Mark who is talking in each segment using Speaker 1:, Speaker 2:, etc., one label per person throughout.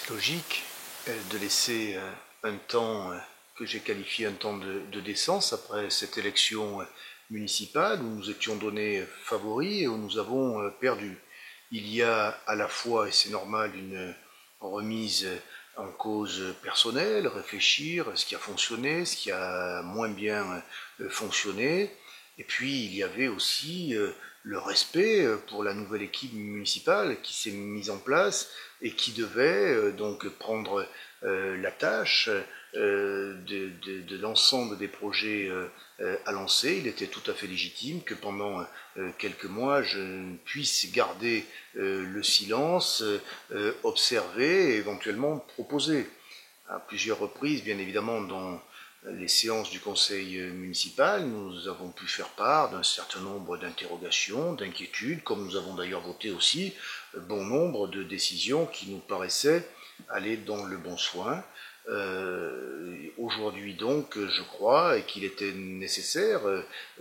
Speaker 1: logique de laisser un temps que j'ai qualifié un temps de décence après cette élection municipale où nous étions donnés favoris et où nous avons perdu. Il y a à la fois, et c'est normal, une remise en cause personnelle, réfléchir ce qui a fonctionné, ce qui a moins bien fonctionné. Et puis il y avait aussi le respect pour la nouvelle équipe municipale qui s'est mise en place et qui devait donc prendre la tâche de l'ensemble des projets à lancer. Il était tout à fait légitime que pendant quelques mois je puisse garder le silence, observer et éventuellement proposer à plusieurs reprises, bien évidemment, dans les séances du conseil municipal, nous avons pu faire part d'un certain nombre d'interrogations, d'inquiétudes, comme nous avons d'ailleurs voté aussi bon nombre de décisions qui nous paraissaient aller dans le bon soin. Aujourd'hui donc, je crois, et qu'il était nécessaire,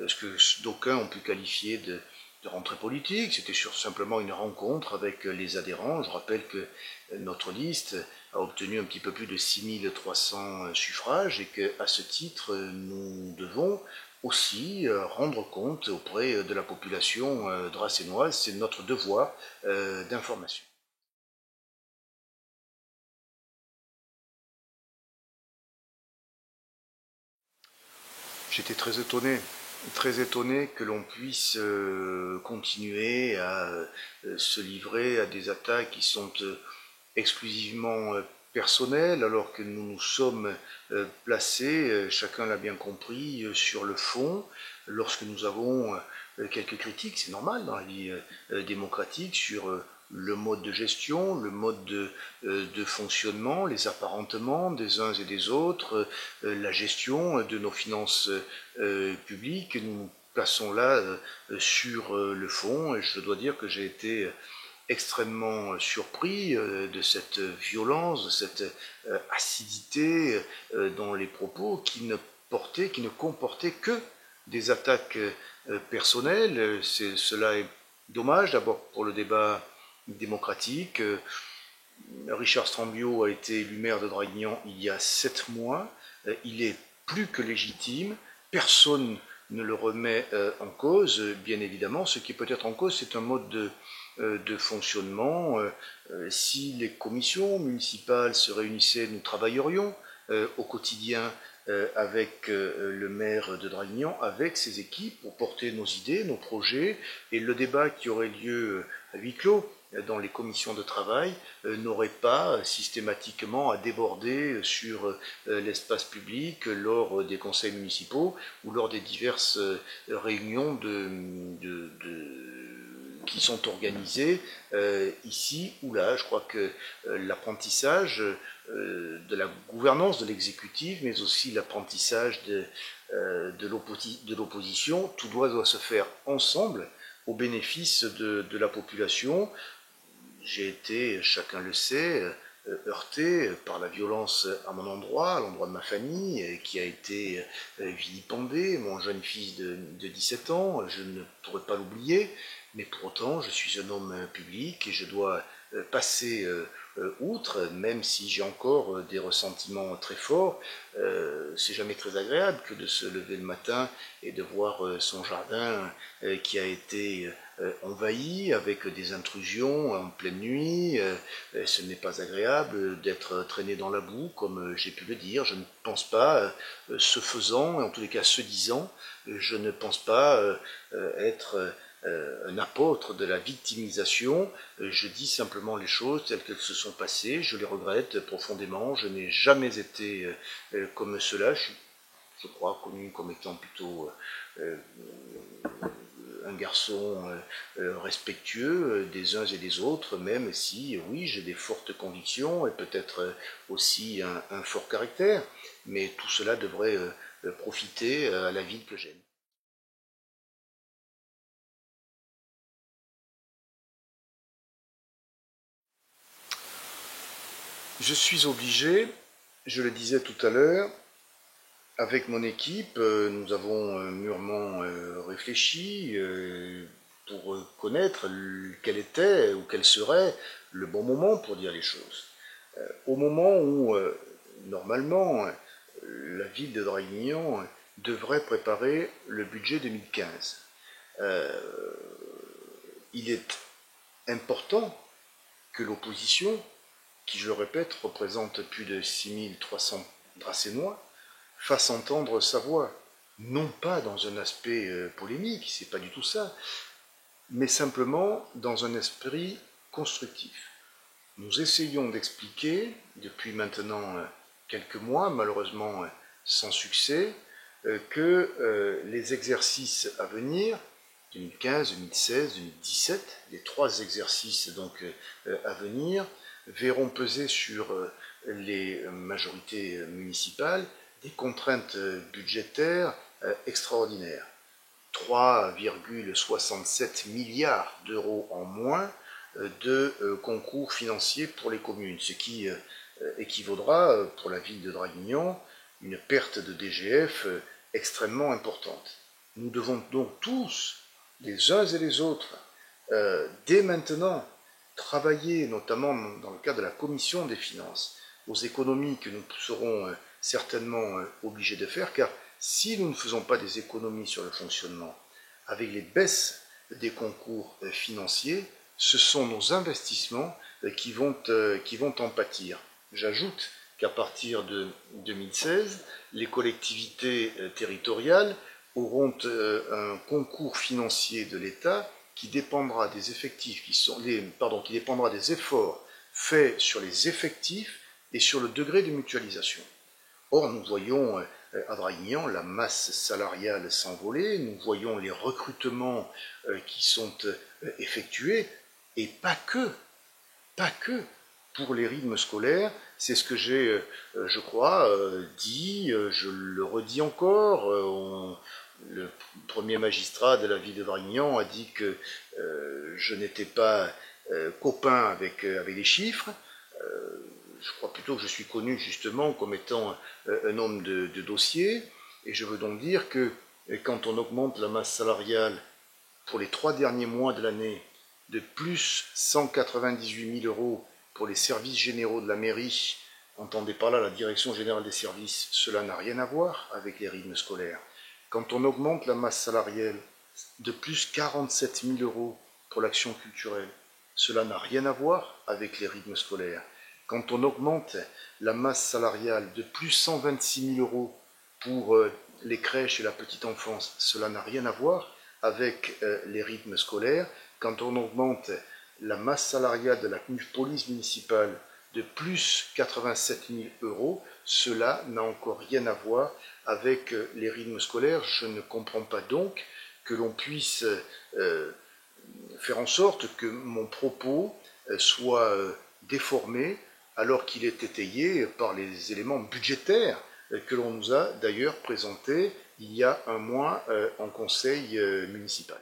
Speaker 1: ce que d'aucuns ont pu qualifier de rentrée politique, c'était simplement une rencontre avec les adhérents. Je rappelle que notre liste a obtenu un petit peu plus de 6300 suffrages et qu'à ce titre, nous devons aussi rendre compte auprès de la population dracénoise. C'est notre devoir d'information. J'étais très étonné que l'on puisse continuer à se livrer à des attaques qui sont exclusivement personnelles, alors que nous nous sommes placés, chacun l'a bien compris, sur le fond. Lorsque nous avons quelques critiques, c'est normal dans la vie démocratique, sur le mode de gestion, le mode de fonctionnement, les apparentements des uns et des autres, la gestion de nos finances publiques. Nous nous plaçons là sur le fond et je dois dire que j'ai été extrêmement surpris de cette violence, de cette acidité dans les propos qui ne comportaient que des attaques personnelles. Cela est dommage, d'abord pour le débat démocratique. Richard Strambio a été élu maire de Draguignan il y a 7 mois. Il est plus que légitime. Personne ne le remet en cause, bien évidemment. Ce qui peut être en cause, c'est un mode de fonctionnement. Si les commissions municipales se réunissaient, nous travaillerions au quotidien avec le maire de Draguignan, avec ses équipes, pour porter nos idées, nos projets, et le débat qui aurait lieu à huis clos dans les commissions de travail n'aurait pas systématiquement à déborder sur l'espace public lors des conseils municipaux ou lors des diverses réunions qui sont organisées ici ou là. Je crois que l'apprentissage de la gouvernance de l'exécutif, mais aussi l'apprentissage de l'opposition, tout doit se faire ensemble au bénéfice de la population. J'ai été, chacun le sait, heurté par la violence à mon endroit, à l'endroit de ma famille, qui a été vilipendée, mon jeune fils de 17 ans, je ne pourrais pas l'oublier, mais pour autant, je suis un homme public et je dois passer outre, même si j'ai encore des ressentiments très forts. C'est jamais très agréable que de se lever le matin et de voir son jardin qui a été envahi avec des intrusions en pleine nuit. Ce n'est pas agréable d'être traîné dans la boue, comme j'ai pu le dire. Je ne pense pas, ce faisant, et en tous les cas ce disant, je ne pense pas être un apôtre de la victimisation. Je dis simplement les choses telles qu'elles se sont passées. Je les regrette profondément. Je n'ai jamais été comme cela. Je crois, connu comme étant plutôt un garçon respectueux des uns et des autres, même si, oui, j'ai des fortes convictions et peut-être aussi un fort caractère, mais tout cela devrait profiter à la ville que j'aime. Je suis obligé, je le disais tout à l'heure, avec mon équipe, nous avons mûrement réfléchi pour connaître quel était ou quel serait le bon moment pour dire les choses. Au moment où, normalement, la ville de Draguignan devrait préparer le budget 2015. Il est important que l'opposition, qui je le répète représente plus de 6300 Dracénois, fasse entendre sa voix. Non pas dans un aspect polémique, c'est pas du tout ça, mais simplement dans un esprit constructif. Nous essayons d'expliquer, depuis maintenant quelques mois, malheureusement sans succès, que les exercices à venir, 2015, 2016, 2017, les 3 exercices donc à venir, verront peser sur les majorités municipales des contraintes budgétaires extraordinaires. 3,67 milliards d'euros en moins de concours financiers pour les communes, ce qui équivaudra pour la ville de Draguignan une perte de DGF extrêmement importante. Nous devons donc tous, les uns et les autres, dès maintenant, travailler, notamment dans le cadre de la commission des finances, aux économies que nous serons certainement obligés de faire, car si nous ne faisons pas des économies sur le fonctionnement, avec les baisses des concours financiers, ce sont nos investissements qui vont en pâtir. J'ajoute qu'à partir de 2016, les collectivités territoriales auront un concours financier de l'État qui dépendra des effectifs qui dépendra des efforts faits sur les effectifs et sur le degré de mutualisation. Or, nous voyons à Draguignan la masse salariale s'envoler, nous voyons les recrutements qui sont effectués, et pas que pour les rythmes scolaires. C'est ce que j'ai, je crois, dit, je le redis encore. Le premier magistrat de la ville de Draguignan a dit que je n'étais pas copain avec les chiffres. Je crois plutôt que je suis connu justement comme étant un homme de dossier, et je veux donc dire que quand on augmente la masse salariale pour les 3 derniers mois de l'année de plus 198 000 euros pour les services généraux de la mairie, entendez par là la direction générale des services, cela n'a rien à voir avec les rythmes scolaires. Quand on augmente la masse salariale de plus 47 000 euros pour l'action culturelle, cela n'a rien à voir avec les rythmes scolaires. Quand on augmente la masse salariale de plus 126 000 euros pour les crèches et la petite enfance, cela n'a rien à voir avec les rythmes scolaires. Quand on augmente la masse salariale de la police municipale de plus 87 000 euros, cela n'a encore rien à voir avec les rythmes scolaires. Je ne comprends pas donc que l'on puisse faire en sorte que mon propos soit déformé alors qu'il est étayé par les éléments budgétaires que l'on nous a d'ailleurs présentés il y a un mois en conseil municipal.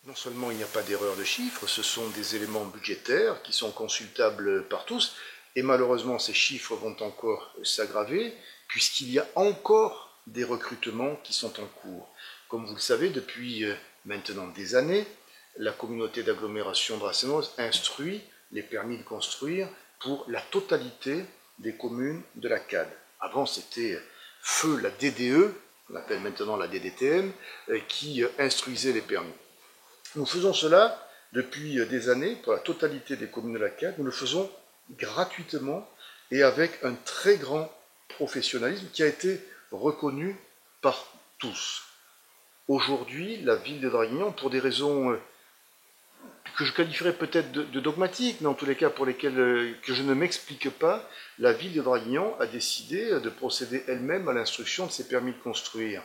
Speaker 1: Non seulement il n'y a pas d'erreur de chiffres, ce sont des éléments budgétaires qui sont consultables par tous, et malheureusement ces chiffres vont encore s'aggraver, puisqu'il y a encore des recrutements qui sont en cours. Comme vous le savez, depuis maintenant des années, la communauté d'agglomération dracénoise instruit les permis de construire pour la totalité des communes de la CAD. Avant, c'était feu la DDE, qu'on appelle maintenant la DDTM, qui instruisait les permis. Nous faisons cela depuis des années pour la totalité des communes de la CAD. Nous le faisons gratuitement et avec un très grand professionnalisme qui a été reconnu par tous. Aujourd'hui, la ville de Draguignan, pour des raisons que je qualifierais peut-être de dogmatiques, mais en tous les cas pour lesquelles que je ne m'explique pas, la ville de Draguignan a décidé de procéder elle-même à l'instruction de ses permis de construire.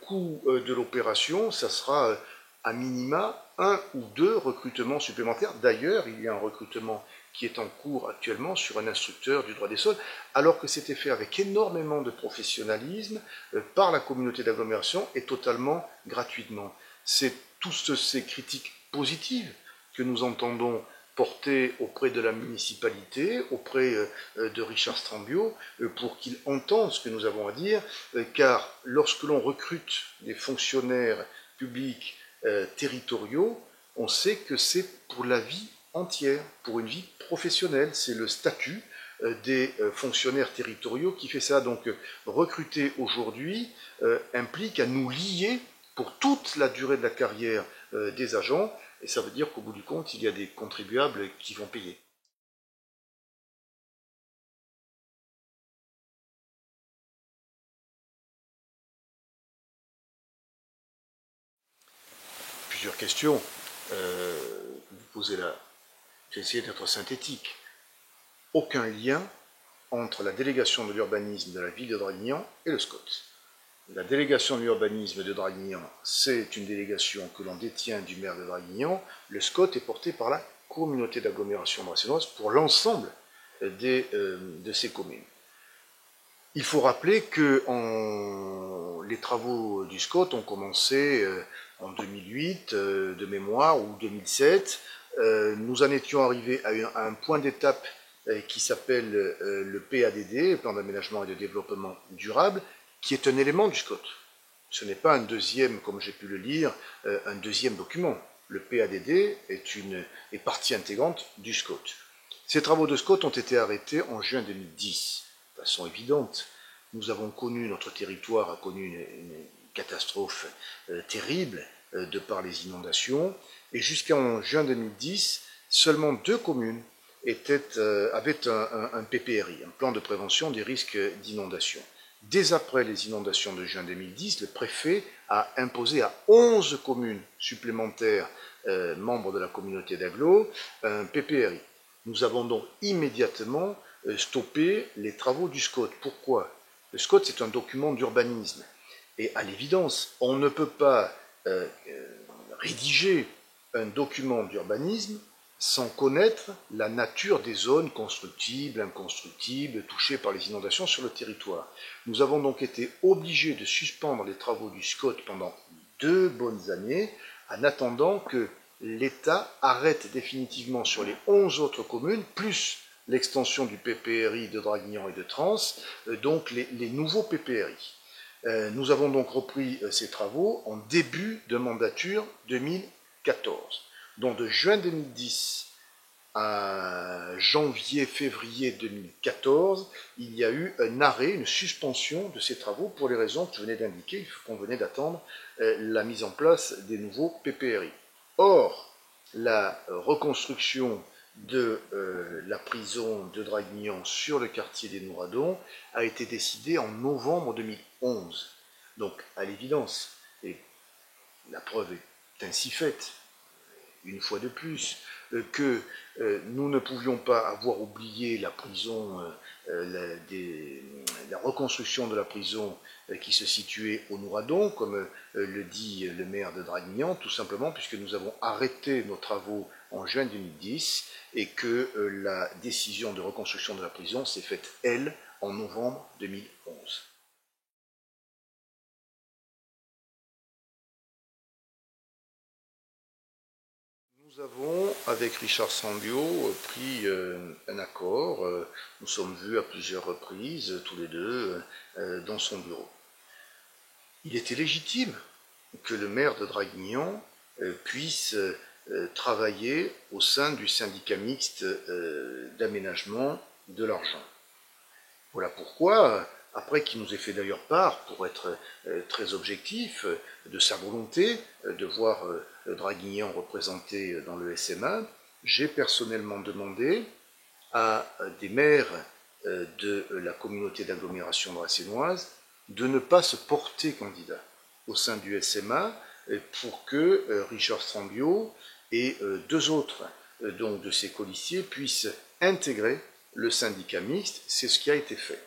Speaker 1: Coût de l'opération, ça sera à minima 1 ou 2 recrutements supplémentaires. D'ailleurs, il y a un recrutement qui est en cours actuellement sur un instructeur du droit des sols, alors que c'était fait avec énormément de professionnalisme par la communauté d'agglomération et totalement gratuitement. C'est toutes ces critiques positives que nous entendons porter auprès de la municipalité, auprès de Richard Strambio, pour qu'il entende ce que nous avons à dire, car lorsque l'on recrute des fonctionnaires publics territoriaux, on sait que c'est pour la vie entière, pour une vie professionnelle. C'est le statut des fonctionnaires territoriaux qui fait ça. Donc recruter aujourd'hui implique à nous lier pour toute la durée de la carrière des agents, et ça veut dire qu'au bout du compte, il y a des contribuables qui vont payer. Plusieurs questions. Vous posez là. J'ai essayé d'être synthétique. Aucun lien entre la délégation de l'urbanisme de la ville de Draguignan et le SCOT. La délégation de l'urbanisme de Draguignan, c'est une délégation que l'on détient du maire de Draguignan. Le SCOT est porté par la communauté d'agglomération draguignoise pour l'ensemble de ces communes. Il faut rappeler que les travaux du SCOT ont commencé en 2008 de mémoire ou 2007. Nous en étions arrivés à un point d'étape qui s'appelle le PADD, le plan d'aménagement et de développement durable, qui est un élément du SCOT. Ce n'est pas un deuxième, comme j'ai pu le lire, un deuxième document. Le PADD est partie intégrante du SCOT. Ces travaux de SCOT ont été arrêtés en juin 2010. De façon évidente, nous avons connu, notre territoire a connu une catastrophe terrible de par les inondations, et jusqu'en juin 2010, seulement 2 communes avaient un PPRI, un plan de prévention des risques d'inondation. Dès après les inondations de juin 2010, le préfet a imposé à 11 communes supplémentaires membres de la communauté d'agglo un PPRI. Nous avons donc immédiatement stoppé les travaux du SCOT. Pourquoi? Le SCOT, c'est un document d'urbanisme. Et à l'évidence, on ne peut pas rédiger un document d'urbanisme sans connaître la nature des zones constructibles, inconstructibles, touchées par les inondations sur le territoire. Nous avons donc été obligés de suspendre les travaux du SCOT pendant 2 bonnes années, en attendant que l'État arrête définitivement sur les 11 autres communes, plus l'extension du PPRI de Draguignan et de Trans, donc les nouveaux PPRI. Nous avons donc repris ces travaux en début de mandature 2014. Donc de juin 2010 à janvier-février 2014, il y a eu un arrêt, une suspension de ces travaux pour les raisons que je venais d'indiquer, qu'on venait d'attendre la mise en place des nouveaux PPRI. Or, la reconstruction de la prison de Draguignan sur le quartier des Nouradons a été décidée en novembre 2011. Donc, à l'évidence, et la preuve est ainsi faite, une fois de plus, que nous ne pouvions pas avoir oublié la prison, la reconstruction de la prison qui se situait au Nouradon, comme le dit le maire de Draguignan, tout simplement puisque nous avons arrêté nos travaux en juin 2010 et que la décision de reconstruction de la prison s'est faite, elle, en novembre 2011. Nous avons, avec Richard Sambio, pris un accord. Nous sommes vus à plusieurs reprises, tous les deux, dans son bureau. Il était légitime que le maire de Draguignan puisse travailler au sein du syndicat mixte d'aménagement de l'argent. Voilà pourquoi, après qu'il nous ait fait d'ailleurs part, pour être très objectif, de sa volonté de voir Draguignan représenté dans le SMA, j'ai personnellement demandé à des maires de la communauté d'agglomération dracénoise de ne pas se porter candidat au sein du SMA pour que Richard Strambio et 2 autres donc de ses colistiers puissent intégrer le syndicat mixte. C'est ce qui a été fait.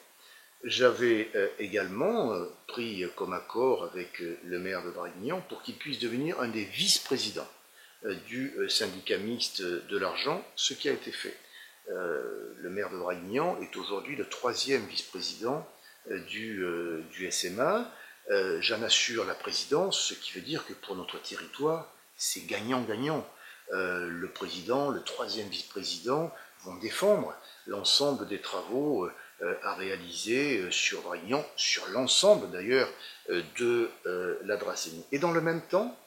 Speaker 1: J'avais également pris comme accord avec le maire de Draguignan pour qu'il puisse devenir un des vice-présidents du syndicat mixte de l'argent, ce qui a été fait. Le maire de Draguignan est aujourd'hui le 3e vice-président du SMA. J'en assure la présidence, ce qui veut dire que pour notre territoire, c'est gagnant-gagnant. Le président, le 3e vice-président vont défendre l'ensemble des travaux à réaliser sur Draguignan, sur l'ensemble d'ailleurs de la Dracénie. Et dans le même temps,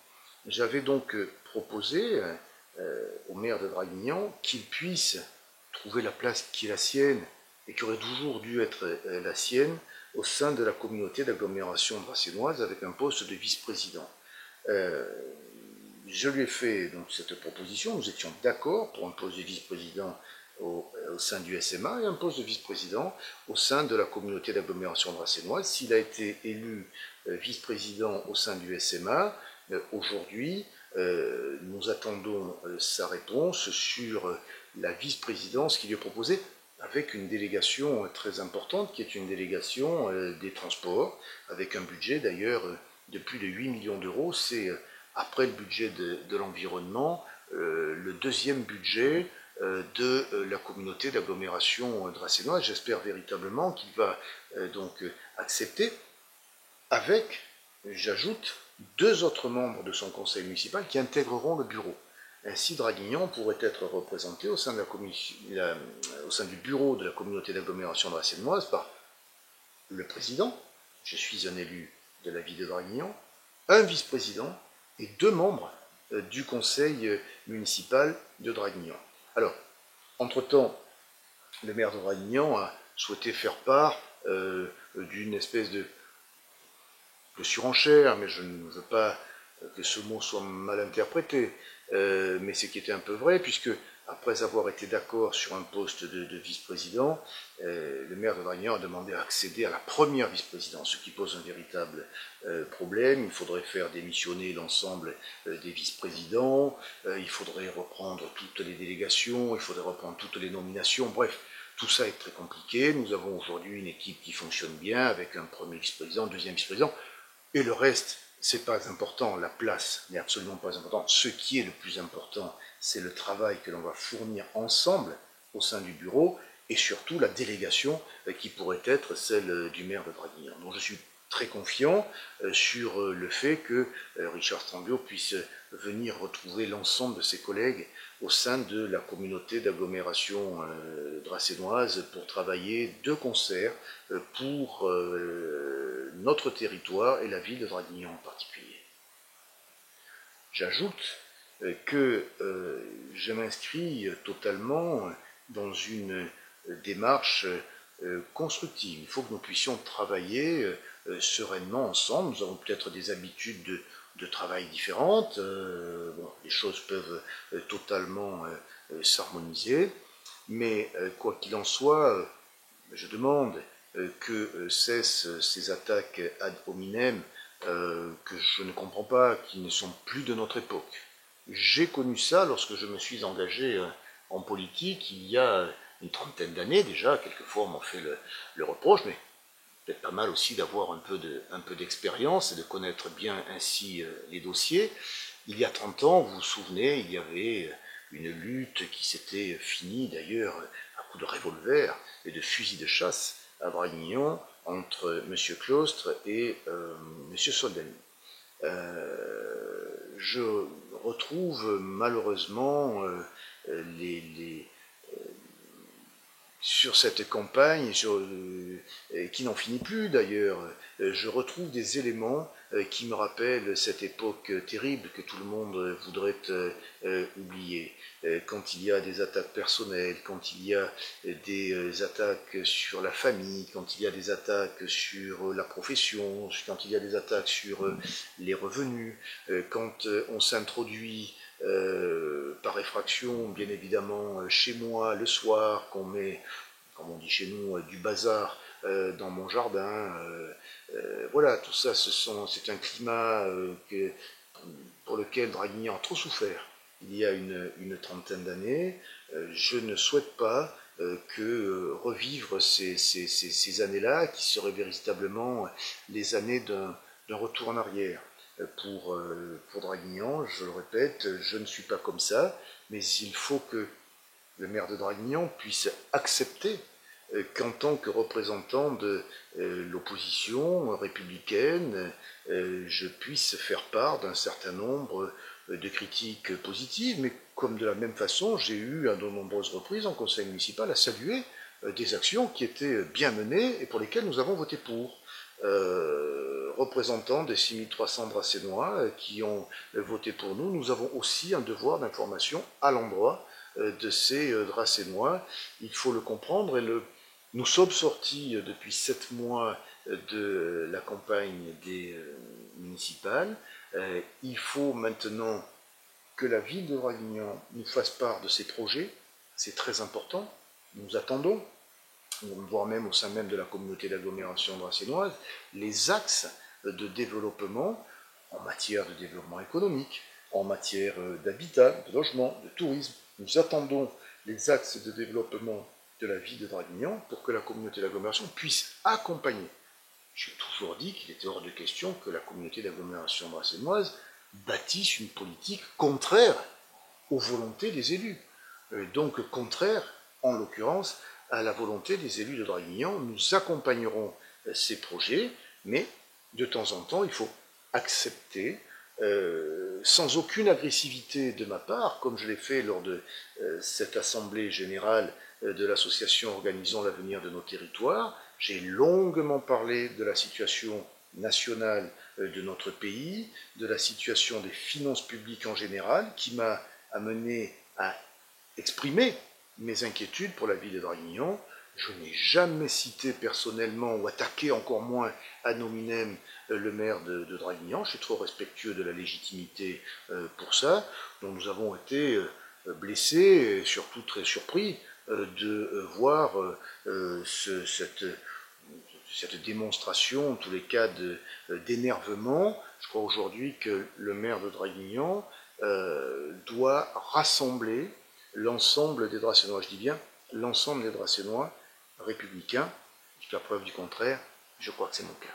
Speaker 1: j'avais donc proposé au maire de Draguignan qu'il puisse trouver la place qui est la sienne et qui aurait toujours dû être la sienne au sein de la communauté d'agglomération dracénoise avec un poste de vice-président. Je lui ai fait donc cette proposition, nous étions d'accord pour un poste de vice-président au sein du SMA et un poste de vice-président au sein de la communauté d'agglomération dracénoise. S'il a été élu vice-président au sein du SMA, aujourd'hui, nous attendons sa réponse sur la vice-présidence qui lui est proposée avec une délégation très importante qui est une délégation des transports, avec un budget d'ailleurs de plus de 8 millions d'euros. C'est après le budget de l'environnement le deuxième budget de la communauté d'agglomération dracénoise. J'espère véritablement qu'il va donc accepter avec, j'ajoute, 2 autres membres de son conseil municipal qui intégreront le bureau. Ainsi, Draguignan pourrait être représenté au sein du bureau de la communauté d'agglomération dracénoise par le président, je suis un élu de la ville de Draguignan, un vice-président et 2 membres du conseil municipal de Draguignan. Alors, entre-temps, le maire de Draguignan a souhaité faire part d'une espèce de surenchère, mais je ne veux pas que ce mot soit mal interprété, mais c'est qui était un peu vrai, puisque après avoir été d'accord sur un poste de vice-président, le maire de Draguignan a demandé à accéder à la première vice-présidence, ce qui pose un véritable problème. Il faudrait faire démissionner l'ensemble des vice-présidents, il faudrait reprendre toutes les délégations, il faudrait reprendre toutes les nominations, bref. Tout ça est très compliqué. Nous avons aujourd'hui une équipe qui fonctionne bien, avec un premier vice-président, deuxième vice-président, et le reste, c'est pas important, la place n'est absolument pas importante. Ce qui est le plus important, c'est le travail que l'on va fournir ensemble au sein du bureau et surtout la délégation qui pourrait être celle du maire de Draguignan. Donc je suis très confiant sur le fait que Richard Stranglio puisse venir retrouver l'ensemble de ses collègues au sein de la communauté d'agglomération dracénoise pour travailler de concert pour notre territoire et la ville de Draguignan en particulier. J'ajoute que je m'inscris totalement dans une démarche constructive. Il faut que nous puissions travailler sereinement ensemble. Nous avons peut-être des habitudes de travail différentes. Bon, les choses peuvent totalement s'harmoniser. Mais quoi qu'il en soit, je demande que cessent ces attaques ad hominem que je ne comprends pas, qui ne sont plus de notre époque. J'ai connu ça lorsque je me suis engagé en politique il y a une trentaine d'années déjà. Quelquefois on m'en fait le reproche, mais peut-être pas mal aussi d'avoir un peu d'expérience et de connaître bien ainsi les dossiers. Il y a 30 ans, vous vous souvenez, il y avait une lutte qui s'était finie d'ailleurs à coups de revolver et de fusils de chasse à Draguignan entre M. Claustre et M. Soldani. Je retrouve malheureusement sur cette campagne, qui n'en finit plus d'ailleurs, je retrouve des éléments qui me rappellent cette époque terrible que tout le monde voudrait oublier. Quand il y a des attaques personnelles, quand il y a des attaques sur la famille, quand il y a des attaques sur la profession, quand il y a des attaques sur les revenus, quand on s'introduit par effraction, bien évidemment, chez moi le soir, qu'on met, comme on dit chez nous, du bazar dans mon jardin. Voilà, tout ça, c'est un climat pour lequel Draguignan a trop souffert il y a une trentaine d'années. Je ne souhaite pas que revivre ces années-là, qui seraient véritablement les années d'un retour en arrière. Pour Draguignan, je le répète, je ne suis pas comme ça, mais il faut que le maire de Draguignan puisse accepter qu'en tant que représentant de l'opposition républicaine, je puisse faire part d'un certain nombre de critiques positives, mais comme de la même façon, j'ai eu à de nombreuses reprises en conseil municipal à saluer des actions qui étaient bien menées et pour lesquelles nous avons voté pour. représentants des 6300 Dracénois qui ont voté pour nous. Nous avons aussi un devoir d'information à l'endroit de ces Dracénois. Il faut le comprendre. Nous sommes sortis depuis 7 mois de la campagne des municipales. Il faut maintenant que la ville de Draguignan nous fasse part de ses projets. C'est très important. Nous attendons, voire même au sein même de la communauté d'agglomération dracénoise, les axes de développement en matière de développement économique, en matière d'habitat, de logement, de tourisme. Nous attendons les axes de développement de la ville de Draguignan pour que la communauté d'agglomération puisse accompagner. J'ai toujours dit qu'il était hors de question que la communauté d'agglomération dracénoise bâtisse une politique contraire aux volontés des élus. Donc contraire, en l'occurrence, à la volonté des élus de Draguignan. Nous accompagnerons ces projets, mais de temps en temps, il faut accepter, sans aucune agressivité de ma part, comme je l'ai fait lors de cette assemblée générale de l'association Organisons l'avenir de nos territoires. J'ai longuement parlé de la situation nationale de notre pays, de la situation des finances publiques en général, qui m'a amené à exprimer mes inquiétudes pour la ville de Draguignan. Je n'ai jamais cité personnellement ou attaqué encore moins ad hominem le maire de Draguignan. Je suis trop respectueux de la légitimité pour ça. Donc nous avons été blessés et surtout très surpris de voir cette démonstration, en tous les cas d'énervement. Je crois aujourd'hui que le maire de Draguignan doit rassembler l'ensemble des Dracénois, je dis bien l'ensemble des Dracénois républicains. Jusqu'à preuve du contraire, je crois que c'est mon cas.